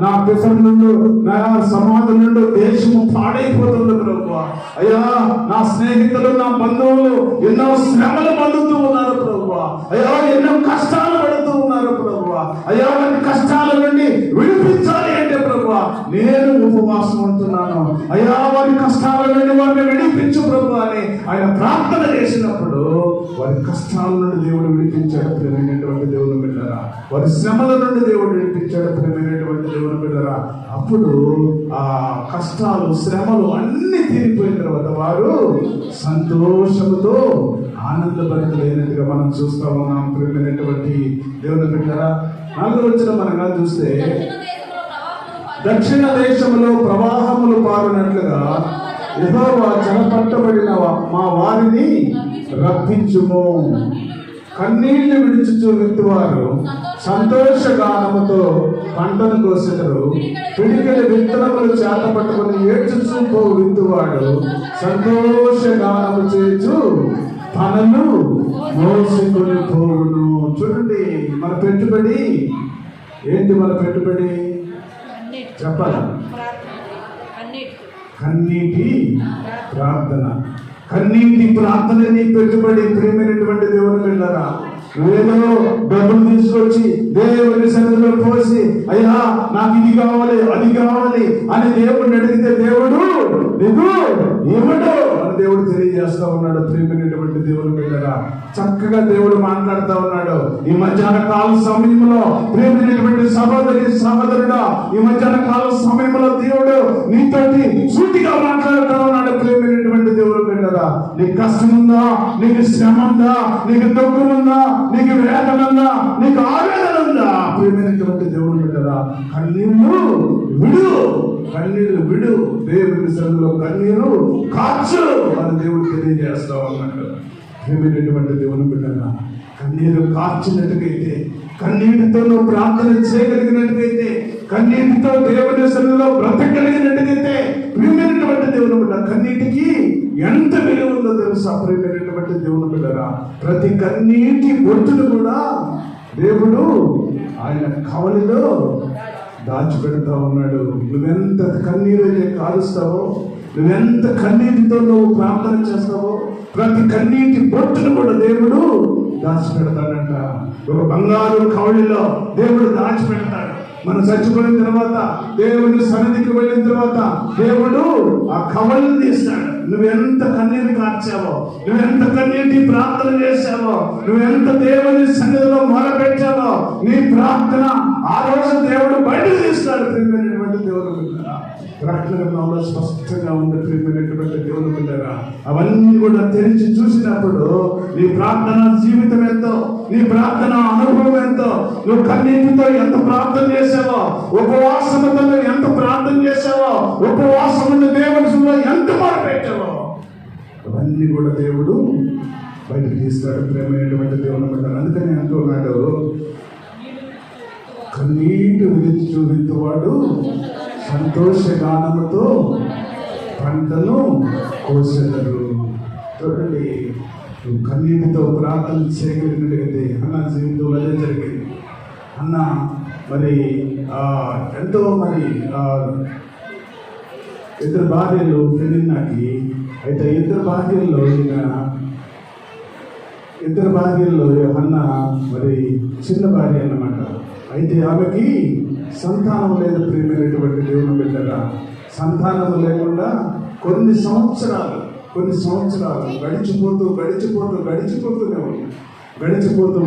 నా పితరుల నుండి, నా సమాధుల నుండి దేశము పాడైపోతుంది ప్రభువా, అయ్యా నా స్నేహితులు, నా బంధువులు ఎన్నో శ్రమలు పడుతూ ఉన్నారు ప్రభువా, అయ్యా ఎన్నో కష్టాలు పడుతూ ఉన్నారు ప్రభువా, అయ్యా వారి కష్టాల నుండి విడిపించాలి అంటే ప్రభువా నేను ఉపవాసం ఉంటున్నాను, అయ్యా వారి కష్టాల నుండి వారిని విడిపించు ప్రభు అని ఆయన ప్రార్థన చేసినప్పుడు వారి కష్టాల నుండి దేవుడు విడిపించాడు. ప్రేమైనటువంటి దేవుని బిడ్డలారా, వారి శ్రమల నుండి దేవుడు విడిపించాడు. ప్రేమైనటువంటి దేవుని బిడ్డలారా, అప్పుడు ఆ కష్టాలు శ్రమలు అన్ని తీరిపోయిన తర్వాత వారు సంతోషముతో ఆనందభరితులైనట్టుగా మనం చూస్తా ఉన్నాం. ప్రేమైనటువంటి దేవుని బిడ్డలారా, 4వ వచనం మనగా చూస్తే దక్షిణ దేశంలో ప్రవాహములు పారునట్లుగా యెహోవా చెరపట్టబడిన మా వారిని రప్పించుము. కన్నీళ్లు విడిచుచు విత్తువారు సంతోషగానముతో పంటను కోసెదరు. పిడికెడు విత్తనములు చేత పట్టుకుని ఏడ్చుచూ పో విత్తువాడు సంతోషగానము చేచు పనులు మోసుకొని పోవును. చూడండి, మన పెట్టుబడి ఏంటి? మన పెట్టుబడి చెప్పాలి, కన్నీటి ప్రార్థన. కన్నీటి ప్రార్థన నీ పెట్టుబడి. ప్రేమైనటువంటి దేవుని బిడ్డలారా, నువ్వేదో డబ్బులు తీసుకొచ్చి దేవుని సన్నిధిలో పోసి అయ్యా నాకు ఇది కావాలి అది కావాలి అని దేవుడిని అడిగితే దేవుడు నీకు ఇవ్వడు అని దేవుడు తెలియజేస్తా ఉన్నాడు. ప్రేమైనటువంటి దేవుని బిడ్డలారా, చక్కగా దేవుడు మాట్లాడుతూ ఉన్నాడు. ఈ మధ్యాహ్న కాల సమయంలో ప్రేమైనటువంటి సహోదరి సహోదరుడా, ఈ మధ్యాహ్న కాల సమయంలో దేవుడు నీతోటి సూటిగా మాట్లాడుతూ ఉన్నాడు. ప్రేమైనటువంటి దేవుని బిడ్డలారా, నీకు కష్టం ఉందా, నీకు శ్రమ ఉందా, నీకు దుఃఖం ఉందా, నీకు వేదన ఉందా, నీకు ఆవేదన ఉందా, ప్రేమైనటువంటి దేవుని బిడ్డలారా, కన్నీళ్లు విడు, కన్నీళ్లు విడు, దేవుని సన్నిధిలో కన్నీరు కార్చు అని దేవుడు తెలియజేస్తా ఉన్నాడు. ప్రేమైనటువంటి దేవుని బిడ్డలారా, కన్నీరు కార్చినట్టుగైతే, కన్నీటితో నువ్వు ప్రార్థన చేయగలిగినట్టుగైతే, కన్నీటితో దేవుని సన్నిధిలో బ్రతకగలిగినట్టుగైతే, ప్రియమైనటువంటి దేవుని బిడ్డ, కన్నీటికి ఎంత విలువ ఉందో తెలుసా? ప్రియమైనటువంటి దేవుని బిడ్డలారా, ప్రతి కన్నీటి బొట్టును కూడా దేవుడు ఆయన కవలిలో దాచిపెడతా ఉన్నాడు. నువ్వెంత కన్నీరు అయితే కాలుస్తావో, నువ్వెంత కన్నీటితో నువ్వు ప్రార్థన చేస్తావో, ప్రతి కన్నీటి బొట్టును కూడా దేవుడు దాచిపెడతాడంట. ఒక బంగారు కవళిలో దేవుడు దాచిపెడతాడు. మనం చచ్చిపోయిన తర్వాత దేవుని సన్నిధికి వెళ్ళిన తర్వాత దేవుడు ఆ కవళిని తీస్తాడు. నువ్వెంత కన్నీరు కార్చావో, నువ్వెంత కన్నీటి ప్రార్థన చేశావో, నువ్వెంత దేవుని సన్నిధిలో మొరపెట్టావో, నీ ప్రార్థన ఆ రోజు దేవుడు బయటకు తీస్తాడు. ప్రియమైనటువంటి దేవుని బిడ్డలారా, ప్రకటన గ్రంథంలో స్పష్టంగా ఉంది. ప్రియమైనటువంటి దేవుని బిడ్డలారా, అవన్నీ కూడా తెరిచి చూసినప్పుడు నీ ప్రార్థన జీవితం ఎంతో, నీ ప్రార్థన అనుభవం ఎంతో, నువ్వు కన్నీటితో ఎంత ప్రార్థన చేసావో, ఉపవాసముతో ఎంత ప్రార్థన చేసావో, ఉపవాసముతో దేవునిలో ఎంత మొరపెట్టావో, అవన్నీ కూడా దేవుడు బయటకు తీస్తాడు. ప్రేమైనటువంటి దేవుని బిడ్డలారా, అందుకని అంటున్నాడు, కన్నీటి విడిచి విత్తువాడు సంతోషగానముతో పంటను కోసెదరు. చూడండి, నువ్వు కన్నీటితో ప్రార్థన చేయగలిగినట్లయితే, అన్న జీవితంలో అదే జరిగింది. అన్న మరి ఎంతో మరి ఇద్దరు భార్యలు పెళ్ళినాకి. అయితే ఇద్దరు భార్యల్లో హన్న మరి చిన్న భార్య అన్నమాట. అయితే ఆమెకి సంతానం లేదు. ప్రియమైనటువంటి దేవుని బిడ్డగా సంతానం లేకుండా కొన్ని సంవత్సరాలు గడిచిపోతూ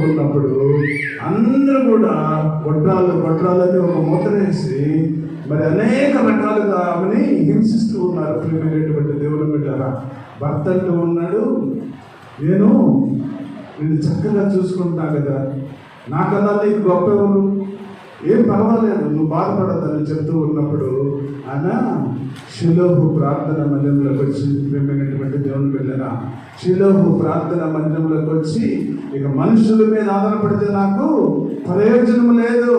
ఉన్నప్పుడు అందరూ కూడా గొడ్రాలని ఒక ముద్ర వేసి మరి అనేక రకాలుగా ఆమెని హింసిస్తూ ఉన్నారు. ప్రియమైనటువంటి దేవుని బిడ్డగా భర్త అంటూ ఉన్నాడు, నేను నిన్ను చక్కగా చూసుకుంటా కదా, నాకన్నా నీకు గొప్ప ఎవరు, ఏం పర్వాలేదు, నువ్వు బాధపడద్దని చెప్తూ ఉన్నప్పుడు ఆయన షిలోహు ప్రార్థన మందిరంలోకి వచ్చి, ప్రేమైనటువంటి దేవుని బిడ్డరా, షిలోహు ప్రార్థన మందిరంలోకి వచ్చి, ఇక మనుషుల మీద ఆధారపడితే నాకు ప్రయోజనం లేదు,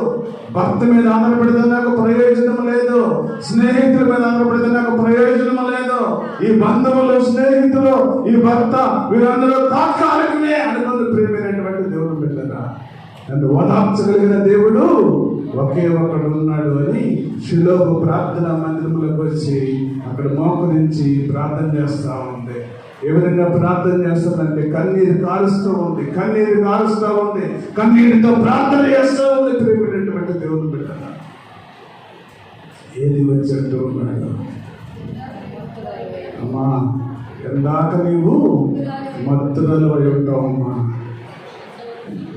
భర్త మీద ఆధారపడితే నాకు ప్రయోజనం లేదు, స్నేహితుల మీద ఆధారపడితే నాకు ప్రయోజనం లేదు, ఈ బంధువులు, స్నేహితులు, ఈ భర్త వీరందరూ తాత్కాలికమే అనుకున్న ప్రేమైనటువంటి దేవుని బిడ్డరా, నన్ను ఓదార్చగలిగిన దేవుడు ఒకే ఒకడు ఉన్నాడు అని షిలోహు ప్రార్థన మందిరంలోకి వచ్చి అక్కడ మోకరించి ప్రార్థన చేస్తూ ఉంది. ఏ విధంగా ప్రార్థన చేస్తుందంటే కన్నీరు కారుస్తూ ఉంది, కన్నీటితో ప్రార్థన చేస్తూ ఉంది. ప్రేమైనటువంటి దేవుని బిడ్డ ఏది వచ్చేట్టు ఉన్నాడు, అమ్మా ఎందాక నీవు మత్తులలో ఉంటావమ్మా,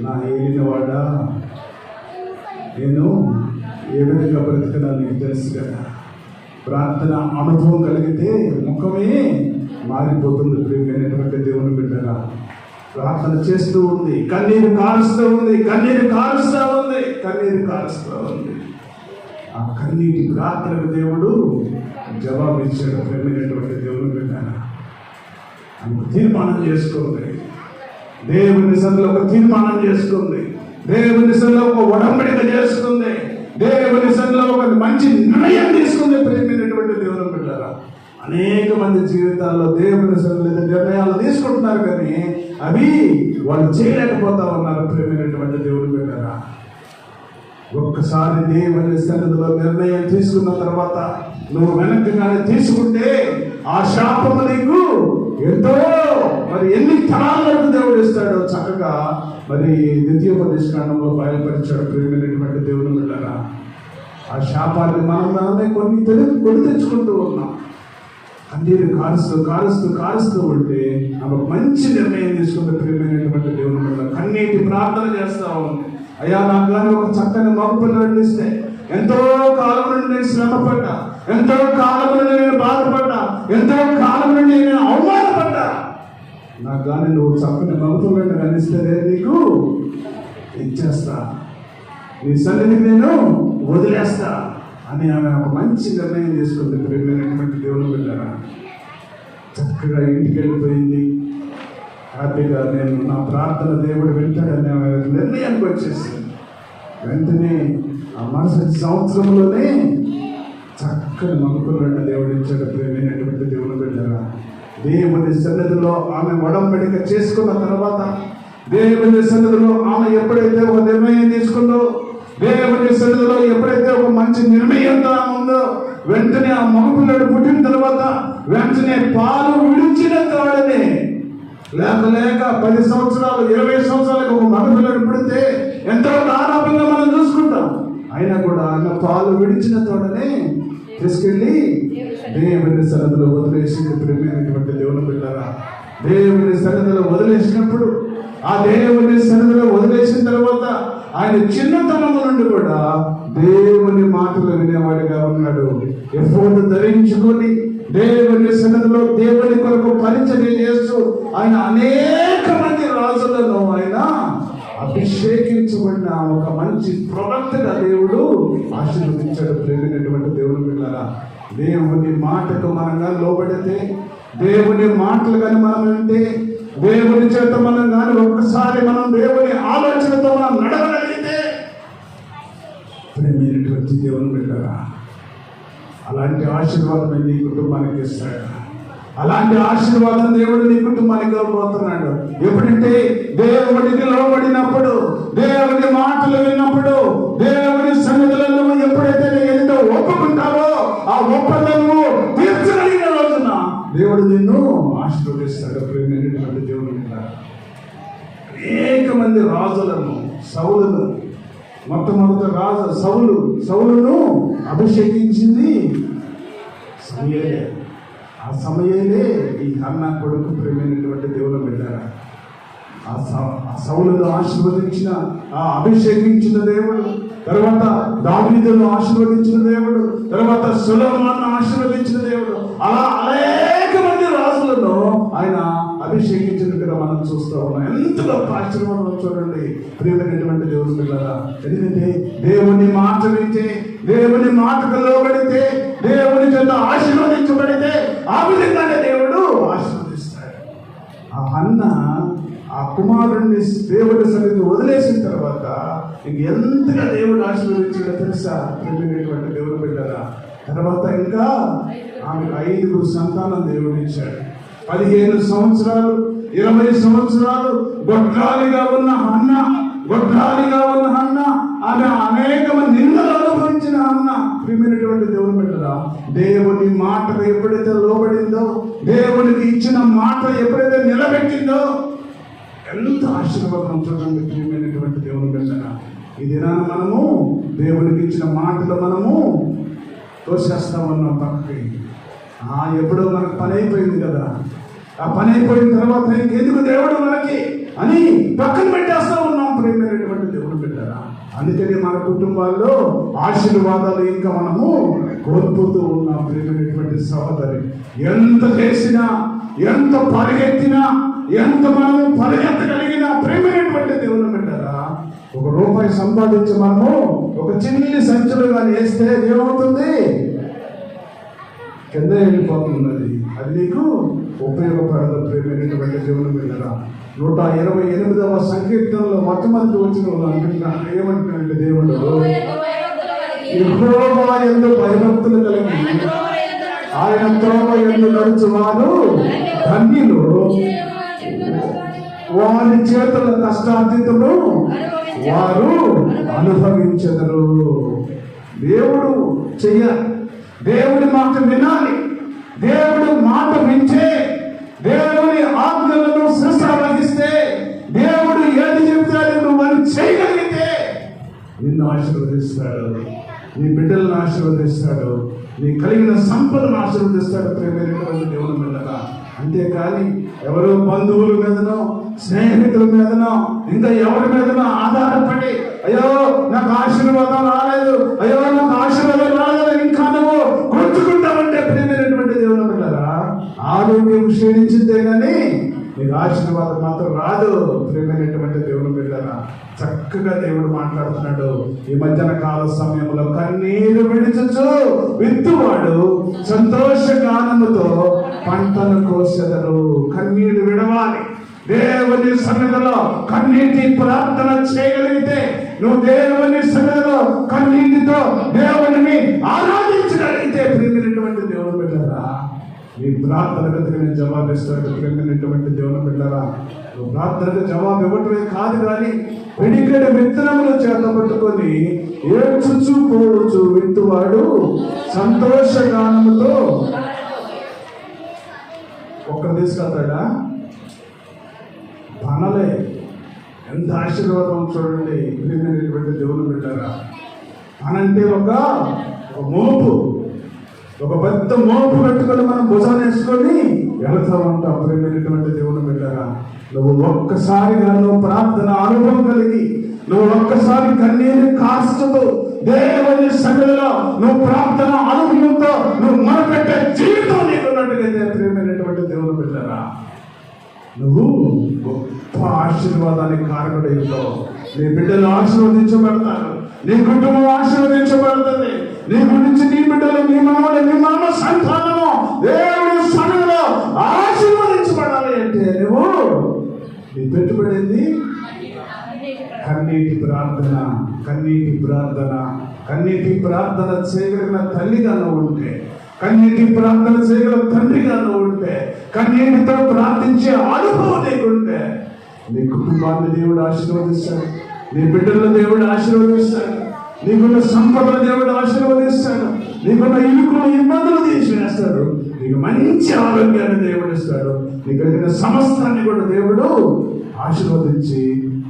నా ఏలినవాడా, నేను ఏ విధంగా బ్రతికినా నీకు తెలుసు కదా. ప్రార్థన అనుభవం కలిగితే ముఖమే మారిపోతుంది. ప్రియమైనటువంటి దేవుని బిడ్డగా ప్రార్థన చేస్తూ ఉంది, కన్నీరు కారుస్తూ ఉంది. ఆ కన్నీటి ప్రార్థనకు దేవుడు జవాబు ఇచ్చాడు. ప్రియమైనటువంటి దేవుని బిడ్డగా తీర్మానం చేసుకుంది, దేవుని సన్నిధిలో ఒక తీర్మానం చేసుకుంది, దేవుని సన్నిధిలో ఒక ఒడంబడిక చేసుకుంది, దేవుని సన్నిధిలో ఒక మంచి నిర్ణయం తీసుకుంది. ప్రేమైనటువంటి దేవుని బిడ్డలారా, అనేక మంది జీవితాల్లో దేవుని సన్నిధిలో నిర్ణయాలు తీసుకుంటున్నారు, కానీ అవి వాళ్ళు చేయలేకపోతా ఉన్నారు. ప్రేమైనటువంటి దేవుని బిడ్డలారా, ఒక్కసారి దేవుని సన్నిధిలో నిర్ణయం తీసుకున్న తర్వాత నువ్వు వెనక్కిగానే తీసుకుంటే ఆ శాపము నీకు ఎంతో మరి ఎన్ని తరాలకు దేవుడు ఇస్తాడో చక్కగా మరి ద్వితీయోపదేశకాండంలో బయలుపరిచాడు. ప్రేమైనటువంటి దేవుని బిడ్డలారా, ఆ శాపాన్ని మనమే కొని తెచ్చుకుంటూ ఉన్నాం. కన్నీరు కారుస్తూ ఉంటే ఆమె మంచి నిర్ణయం తీసుకుంటే ప్రియమైనటువంటి దేవుని బిడ్డ కన్నీటి ప్రార్థన చేస్తా ఉంది. అయ్యా, నాకు కానీ ఒక చక్కని మగ పిల్లలు ఇస్తే, ఎంతో కాలం నుండి నేను శ్రమపడ్డా, ఎంతో కాలం నుండి నేను బాధపడ్డా, ఎంతో కాలం నుండి నేను అవమానపడ్డా, నాకు కానీ నువ్వు చక్కని మగ పిల్లలు కనిస్తే నీకు ఇచ్చేస్తా, నీ సన్నిధికి నేను వదిలేస్తా అని ఆమె ఒక మంచి నిర్ణయం తీసుకుంది. ప్రియమైనటువంటి దేవుని బిడ్డలారా, చక్కగా ఇంటికి వెళ్ళిపోయింది. హ్యాపీగా నేను నా ప్రార్థన దేవుడు వింటాడని ఆమె నిర్ణయానికి వచ్చేసింది. వెంటనే ఆ మరుసటి సంవత్సరంలోనే చక్కని మగపిల్లాడిని దేవుడు ఇచ్చాడు. ప్రియమైనటువంటి దేవుని బిడ్డలారా, దేవుని సన్నిధిలో ఆమె ఒడంబడిక చేసుకున్న తర్వాత, దేవుని సన్నిధిలో ఆమె ఎప్పుడైతే ఒక నిర్ణయం తీసుకుందో, దేవుని సన్నిధిలో ఎప్పుడైతే ఒక మంచి నిర్ణయంతో ఉందో, వెంటనే ఆ మగపిల్లడు పుట్టిన తర్వాత వెంటనే పాలు విడిచిన తోడనే లేక 10 సంవత్సరాలు 20 సంవత్సరాలకు ఒక మగపిల్లడు పుడితే ఎంతో దాదాపుగా మనం చూసుకుంటాం. అయినా కూడా ఆయన పాలు విడిచిన తోడనే తీసుకెళ్ళి దేవుని సన్నిధిలో వదిలేసింది. ప్రియమైనటువంటి దేవుని బిడ్డలారా, దేవుని సన్నిధిలో వదిలేసినప్పుడు, ఆ దేవుని సన్నిధిలో వదిలేసిన తర్వాత ఆయన చిన్నతనము నుండి కూడా దేవుని మాటలు వినేవాడిగా ఉన్నాడు. ఎఫోదు ధరించుకొని దేవుని సన్నిధిలో దేవుని కొరకు పరిచర్య చేస్తూ ఆయన అనేక మంది రాజులను ఆయన అభిషేకించబడిన ఒక మంచి ప్రవక్తగా దేవుడు ఆశీర్వదించాడు. ప్రేమైనటువంటి దేవుని బిడ్డలారా, దేవుని మాటకు మనంగా లోబడితే, దేవుని మాటలు కానీ మనం వింటే, దేవుని చేత మనం కానీ ఒక్కసారి మనం దేవుని ఆలోచనతో మనం నడవగలిగితే, ప్రేమైనటువంటి దేవుని బిడ్డలారా, అలాంటి ఆశీర్వాదం నీ కుటుంబానికి ఇస్తాడు. అలాంటి ఆశీర్వాదం దేవుడు నీ కుటుంబానికి ఇవ్వబోతున్నాడు. ఎప్పుడంటే దేవుడికి లోబడినప్పుడు, దేవుని మాటలు విన్నప్పుడు, దేవుని మంది రాజులను, సౌలును, మొట్టమొదటి రాజు సౌలును అభిషేకించింది సమయలే. ఆ సమయలే ఈ హన్నా కొడుకు ప్రేమైనటువంటి దేవుని బిడ్డారా. ఆ సౌలును ఆశీర్వదించిన, ఆ అభిషేకించిన దేవుడు, తర్వాత దావీదును ఆశీర్వదించిన దేవుడు, తర్వాత సొలొమోనును ఆశీర్వదించిన దేవుడు, అలా అనేక మంది రాజులను ఆయన అభిషేకించినట్టుగా మనం చూస్తూ ఉన్నాం. ఎంత గొప్ప ఆశీర్వాదం చూడండి ప్రియమైనటువంటి దేవుని బిడ్డలారా. ఎందుకంటే దేవుని మాట వింటే, దేవుని మాటకు లోబడితే, దేవుని చేత ఆశీర్వదించబడితే ఆ విధంగానే దేవుడు ఆశీర్వదిస్తాడు. ఆ అన్న ఆ కుమారుణ్ణి దేవుడి సన్నిధి వదిలేసిన తర్వాత ఎంతగా దేవుడు ఆశీర్వదించాడో తెలుసా ప్రియమైనటువంటి దేవుని బిడ్డలారా. తర్వాత ఇంకా ఆమెకు 5 సంతానం దేవుడు ఇచ్చాడు. 15 సంవత్సరాలు 20 సంవత్సరాలు గొడ్రాలిగా ఉన్న హన్న, ఆమె అనేక నిందలు అనుభవించిన హన్న. ప్రియమైనటువంటి దేవుని బిడ్డలారా, దేవుని మాటకు ఎప్పుడైతే లోబడిందో, దేవునికి ఇచ్చిన మాట ఎప్పుడైతే నిలబెట్టిందో ఎంత ఆశీర్వాదం చూడండి ప్రియమైనటువంటి దేవుని బిడ్డలారా. ఈ దినాన మనము దేవునికి ఇచ్చిన మాటలు మనము తోసేస్తా ఉన్నాం పక్కకి. ఎప్పుడో మనకు పని అయిపోయింది కదా, ఆ పని అయిపోయిన తర్వాత ఇంకెందుకు దేవుడు మనకి అని పక్కన పెట్టేస్తా ఉన్నాం ప్రియమైనటువంటి దేవుడు బిడ్డలారా. అందుకని మన కుటుంబాల్లో ఆశీర్వాదాలు ఇంకా మనము కోల్పోతూ ఉన్నాం ప్రియమైనటువంటి సహోదరి. ఎంత చేసినా, ఎంత పరిగెత్తినా, ఎంత మనము పరిగెత్తగలిగినా ప్రియమైనటువంటి దేవుని బిడ్డలారా, ₹1 సంపాదించి మనము ఒక చిన్ని సంచులు కానీ వేస్తే ఏమవుతుంది? కింద వెళ్ళిపోతున్నది. అది నీకు ఉపయోగపడదు ప్రియమైనటువంటి దేవుని బిడ్డలారా. 128వ సంకీర్తనలో మొట్టమొదటి వచనంలో ఏమంటున్నాడంటే దేవుడు, యెహోవా యందు భయభక్తులు కలిగి ఆయన త్రోవ యందు నడుచువారు ధన్యులు, వారి చేతుల కష్టార్జితము వారు అనుభవించెదరు. దేవుడు చెయ్యాలి, దేవుడి మాట వినాలి. దేవుడు మాట వింటే, దేవుని ఆజ్ఞలను శిరస వహిస్తే, దేవుడు ఏది చెప్తాడు నువ్వు అని చేయగలిగితే నిన్ను ఆశీర్వదిస్తాడు, నీ బిడ్డలను ఆశీర్వదిస్తాడు, నీ కలిగిన సంపదను ఆశీర్వదిస్తాడు ప్రియమైనటువంటి దేవుని బిడ్డలారా. అంతేకాని ఎవరో బంధువుల మీదనో, స్నేహితుల మీదనో, ఇంకా ఎవరి మీదనో ఆధారపడి అయ్యో నాకు ఆశీర్వాదం రాలేదు, అయ్యో నాకు ఆశీర్వాదం రాలేదు ఇంకా నువ్వు కొట్టుకుంటామంటే ప్రియమైనటువంటి దేవుని బిడ్డలారా, ఆరోగ్యం క్షీణించిందే కానీ నీకు ఆశీర్వాదం మాత్రం రాదు ప్రియమైనటువంటి దేవుని బిడ్డలారా. చక్కగా దేవుడు మాట్లాడుతున్నాడు. ఈ మధ్యాహ్న కాల సమయంలో కన్నీరు విడిచుచు విత్తువాడు సంతోష గానముతో పంటను కోసెదరు. కన్నీరు విడవాలి. దేవుని సన్నిధిలో కన్నీటి ప్రార్థన చేయగలిగితే, నువ్వు దేవుని సన్నిధిలో కన్నీటితో దేవుడిని ఆరాధించగలిగితే ప్రియమైనటువంటి దేవుని బిడ్డలారా, నీ ప్రార్థనకు నేను జవాబిస్తాడు ప్రియమైనటువంటి దేవుని బిడ్డలారా. నువ్వు ప్రార్థనకు జవాబు ఇవ్వటమే కాదు కానీ పిడికెడు విత్తనములు చేత పట్టుకొని ఏడ్చుచు పోవచ్చు విత్తువాడు సంతోషగానముతో. ఒక్కరు తీసుకెళ్తాడా? పనలే. ఎంత ఆశీర్వాదం చూడండి ప్రియమైనటువంటి దేవుని బిడ్డలారా. పనంటే ఒక మోపు, ఒక పెద్ద మోపు పెట్టుకొని మనం భుజాన్ని వేసుకొని వెళతా ఉంటాం ప్రియమైనటువంటి దేవుని బిడ్డలారా. నువ్వు ఒక్కసారిగా నువ్వు ప్రార్థన అనుభవం కలిగి, నువ్వు ఒక్కసారి కన్నీరు కాస్తూ దేవుని సన్నిధిలో నువ్వు ప్రార్థన అనుభవంతో నువ్వు మొదలుపెట్టే జీవితం నీకున్నట్టుగైతే ప్రియమైనటువంటి దేవుని బిడ్డలారా, నువ్వు గొప్ప ఆశీర్వాదానికి కారకుడైతావు. నీ బిడ్డలు ఆశీర్వదించబడతారు, నీ కుటుంబం ఆశీర్వదించబడుతుంది, నీ గురించి నీ బిడ్డలు, నీ మనవలు, నీ మనవ సంతానము దేవుని సన్నిధిలో ఆశీర్వదించబడాలి అంటే నువ్వు నీ పెట్టుబడింది కన్నీటి ప్రార్థన. కన్నీటి ప్రార్థన, కన్నీటి ప్రార్థన చేయగలిగిన తల్లిగా నువ్వు ఉంటే, కన్నీటి ప్రార్థన చేయగల తండ్రిగా నువ్వు ఉంటే, కన్నీటితో ప్రార్థించే అనుభవం నీకుంటే నీ కుటుంబాన్ని దేవుడు ఆశీర్వదిస్తాడు, నీ బిడ్డలను దేవుడు ఆశీర్వదిస్తాడు, నీకున్న సంపదను దేవుడు ఆశీర్వదిస్తాడు, నీకున్న ఇరుకులు ఇబ్బందులు తీసివేస్తాడు, నీకు మంచి ఆరోగ్యాన్ని దేవుడు ఇస్తాడు, నీకు కలిగిన సమస్తాన్ని కూడా దేవుడు ఆశీర్వదించి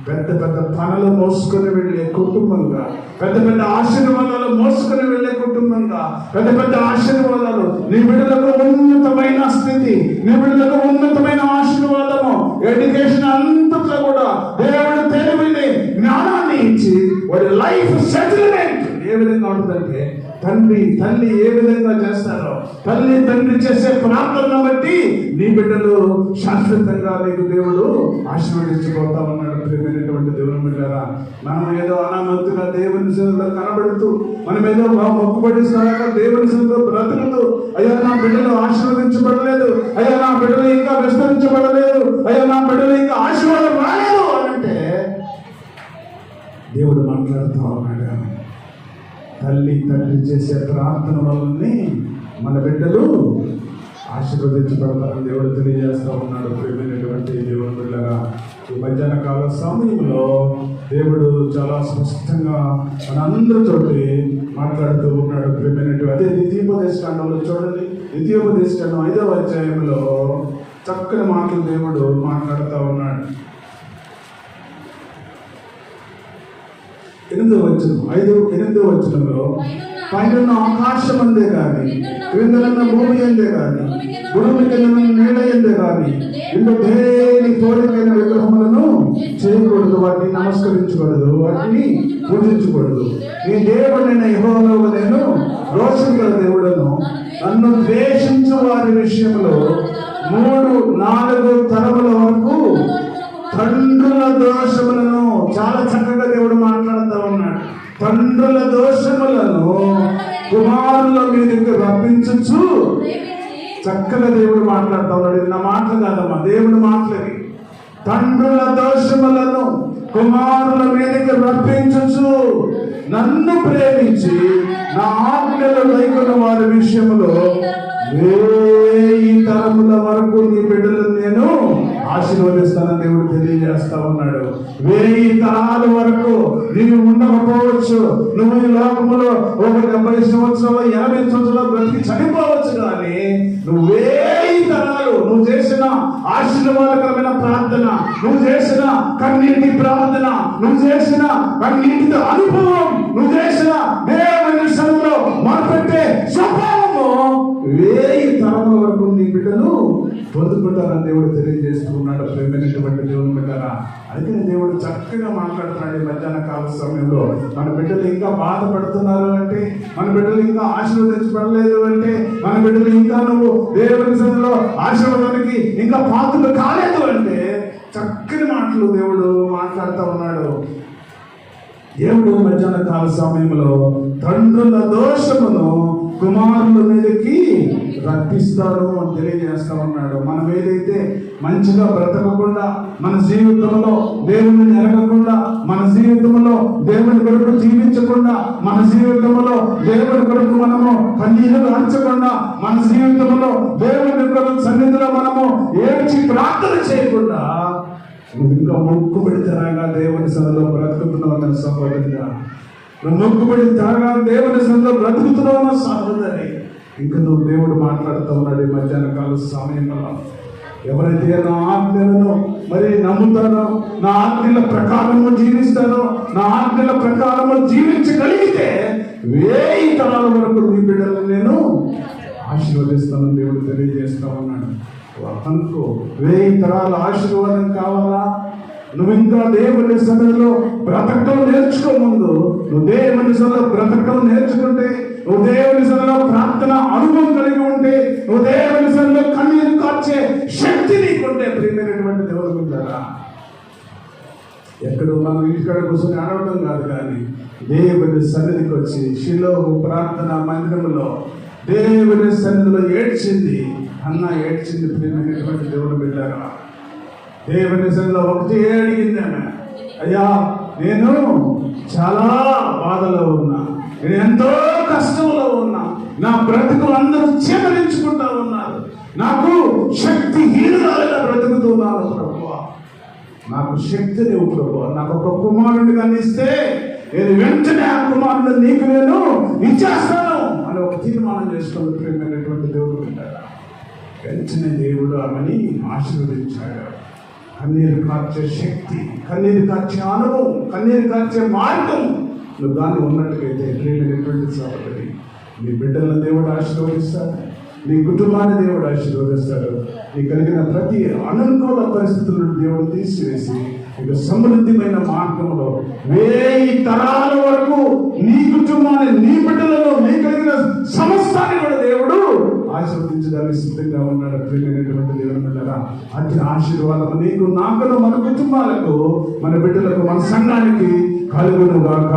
పెద్ద పెద్ద పనులు మోసుకొని వెళ్ళే కుటుంబంగా, పెద్ద పెద్ద ఆశీర్వాదాలు మోసుకొని వెళ్ళే కుటుంబంగా, పెద్ద పెద్ద ఆశీర్వాదాలు, నీ బిడ్డలకు ఉన్నతమైన స్థితి, నీ బిడ్డలకు ఉన్నతమైన ఆశీర్వాదము, ఎడ్యుకేషన్ అంతట్లో కూడా దేవుడు తెలివిని, జ్ఞానాన్ని ఇచ్చి వాడి లైఫ్ సెటిల్మెంట్ ఏ విధంగా ఉంటుందంటే, తల్లి ఏ విధంగా చేస్తారో, తండ్రి చేసే ప్రార్థనను బట్టి నీ బిడ్డలు శాశ్వతంగా నీకు దేవుడు ఆశీర్వదించబోతా ఉన్నాడు. ప్రియమైనటువంటి దేవుని బిడ్డలారా, మనం ఏదో అనామత్తుగా దేవుని సన్నిధిలో కనబడుతూ, మనం ఏదో మొక్కుబడి దేవుని సన్నిధిలో బ్రతుకుతూ, అయ్యా నా బిడ్డలు ఆశీర్వదించబడలేదు, అయ్యా నా బిడ్డలు ఇంకా విస్తరించబడలేదు, అయ్యా నా బిడ్డలు ఇంకా ఆశీర్వాదం రాలేదు అంటే దేవుడు మాట్లాడుతూ ఉన్నాడు. తండ్రి చేసే ప్రార్థన వల్లనే మన బిడ్డలు ఆశీర్వదించబడతారని దేవుడు తెలియజేస్తూ ఉన్నాడు. ప్రియమైనటువంటి దేవుని బిడ్డలారా, ఈ మధ్యాహ్న కాల సమయంలో దేవుడు చాలా స్పష్టంగా మనందరితోటి మాట్లాడుతూ ఉన్నాడు. ప్రియమైనటువంటి అదే ద్వితీయోపదేశకాండంలో చూడండి, ద్వితీయోపదేశకాండం 5వ అధ్యాయంలో చక్కని మాటలు దేవుడు మాట్లాడుతూ ఉన్నాడు. 8వ వచనంలో పైన ఆకాశం అందే కానీ, క్రిందనున్న భూమి అందే కానీ, భూమి కింద నీళ్ళ అందే కానీ, ఇందు దేని పోలికైన విగ్రహములను చేయకూడదు, వాటిని నమస్కరించకూడదు, వాటిని పూజించకూడదు. ఈ దేవుడైన యెహోవాను నేను రోషం గల దేవుడను, నన్ను ద్వేషించు వారి విషయంలో 3-4 తరముల వరకు తండ్రుల దోషములను, చాలా చక్కగా దేవుడు మాట్లాడుతూ ఉన్నాడు. తండ్రుల దోషములను కుమారుల మీదకి రప్పించచ్చు. చక్కగా దేవుడు మాట్లాడుతూ ఉన్నాడు. ఇది నా మాటలు కాదమ్మా, దేవుడు మాటలవి. తండ్రుల దోషములను కుమారుల మీదకి రప్పించచ్చు, నన్ను ప్రేమించి నా ఆజ్ఞలు గైకొన్న వారి విషయంలో 1000 తరముల వరకు నీ బిడ్డలను నేను ఆశీర్వదిస్తానని దేవుడు తెలియజేస్తా ఉన్నాడు. 1000 తరాల వరకు నీవు ఉండకపోవచ్చు, నువ్వు ఈ లోకములో ఒక 70 సంవత్సరాలు 80 సంవత్సరాలు బ్రతికి చనిపోవచ్చు, కానీ నువ్వు 1000 తరాలు నువ్వు చేసిన ఆశీర్వాదకరమైన ప్రార్థన, నువ్వు చేసిన కన్నీటి ప్రార్థన, నువ్వు చేసిన కన్నీటితో అనుభవం, నువ్వు చేసిన దేవుని సన్నిధిలో మొదలుపెట్టే స్వభావము 1000 తరముల వరకు నీ బిడ్డలు పొందుకుంటారని దేవుడు తెలియజేస్తూ ఉన్నాడు. ప్రేమైనటువంటి దేవుని బిడ్డలారా, అయితే దేవుడు చక్కగా మాట్లాడుతున్నాడు. ఈ మధ్యాహ్న కాల సమయంలో మన బిడ్డలు ఇంకా బాధపడుతున్నారు అంటే, మన బిడ్డలు ఇంకా ఆశీర్వదించబడలేదు అంటే, మన బిడ్డలు ఇంకా నువ్వు దేవుని సన్నిధిలో ఆశీర్వాదానికి ఇంకా పాత్రలు కాలేదు అంటే, చక్కని మాటలు దేవుడు మాట్లాడుతూ ఉన్నాడు. దేవుడు మధ్యాహ్న కాల సమయంలో తండ్రుల దోషమును కుమారుల మీదకి రప్పిస్తాడు అని తెలియజేస్తా ఉన్నాడు. మనం ఏదైతే మంచిగా బ్రతకకుండా, మన జీవితంలో దేవుని ఎరగకుండా, మన జీవితంలో దేవుని కొరకు జీవించకుండా, మన జీవితంలో దేవుని కొరకు మనము కన్నీళ్లు కార్చకుండా, మన జీవితంలో దేవుని కొరకు సన్నిధిలో మనము ఏడ్చి ప్రార్థన చేయకుండా నువ్వు ఇంకా మొక్కుబడి తరగా దేవుని సన్నిధిలో బ్రతుకుతున్నావు అన్న సహోదరుగా, నువ్వు మొక్కుబడి తరగా దేవుని సన్నిధిలో బ్రతుకుతున్నావు అన్న సహోదరి, ఇంకా నువ్వు దేవుడు మాట్లాడుతూ ఉన్నాడు. ఈ మధ్యాహ్న కాల సమయంలో ఎవరైతే నా ఆజ్ఞలను మరి నమ్ముతారో, నా ఆజ్ఞల ప్రకారము జీవిస్తారో, నా ఆజ్ఞల ప్రకారము జీవించగలిగితే 1000 తరాల వరకు నీ బిడ్డలను నేను ఆశీర్వదిస్తానని దేవుడు తెలియజేస్తా ఉన్నాడు. అనుకో, 1000 తరాల ఆశీర్వాదం కావాలా? నువ్వు ఇంకా దేవుని సన్నిధిలో బ్రతకడం నేర్చుకో. ముందు నువ్వు దేవుని సన్నిధిలో బ్రతకడం నేర్చుకుంటే, నువ్వు దేవుని సన్నిధిలో ప్రార్థన అనుభవం కలిగి ఉంటే, నువ్వు దేవుని సన్నిధిలో కన్నీరు కార్చే శక్తి నీకుంటే, ప్రియమైనటువంటి దేవుని బిడ్డలారా, ఎక్కడో మనం ఇంటికాడ కూర్చొని అడవడం కాదు, కానీ దేవుని సన్నిధికి వచ్చి షిలోహు ప్రార్థన మందిరంలో దేవుని సన్నిధిలో ఏడ్చింది. అన్న ఏడ్చింది. ప్రియమైనటువంటి దేవుని బిడ్డలారా, దేవుని సన్నిధిలో ఒకటి అడిగింది ఆమె, అయ్యా నేను చాలా బాధలో ఉన్నా, నేను ఎంతో కష్టంలో ఉన్నా, నా బ్రతుకు అందరూ చేమరించుకుంటా ఉన్నారు, నాకు శక్తి హీనురాలుగా బ్రతుకుతున్నాను ప్రభువా, నాకు శక్తి లేవు ప్రభువా, నాకు ఒక కుమారుడిగా ఇస్తే నేను వెంటనే ఆ కుమారుడు నీకు నేను ఇచ్చేస్తాను అని ఒక తీర్మానం చేసుకుని ప్రియమైనటువంటి దేవుడు ఉంటాడు. వెంటనే దేవుడు ఆమెని ఆశీర్వదించాడు. కన్నీరు కార్చే శక్తి, కన్నీరు కార్చే అనుభవం, కన్నీరు కార్చే మార్గం నువ్వు దాన్ని ఉన్నట్టుగైతే ప్రేమైనటువంటి సహోదరి, నీ బిడ్డలను దేవుడు ఆశీర్వదిస్తాడు, నీ కుటుంబాన్ని దేవుడు ఆశీర్వదిస్తాడు. నీ కలిగిన ప్రతి అననుకూల పరిస్థితులను దేవుడు తీసివేసి ఇక సమృద్ధిమైన మార్గంలో 1000 తరాల వరకు నీ కుటుంబాన్ని, నీ బిడ్డలలో నీ కలిగిన సమస్తాన్ని కూడా దేవుడు ఆశీర్వదించడానికి సిద్ధంగా ఉన్నాడు. ప్రియమైనటువంటి దేవుని బిడ్డలారా, అతి ఆశీర్వాదం నీకు, నాకును, మన కుటుంబాలకు, మన బిడ్డలకు, మన సంఘానికి కలుగును గాక.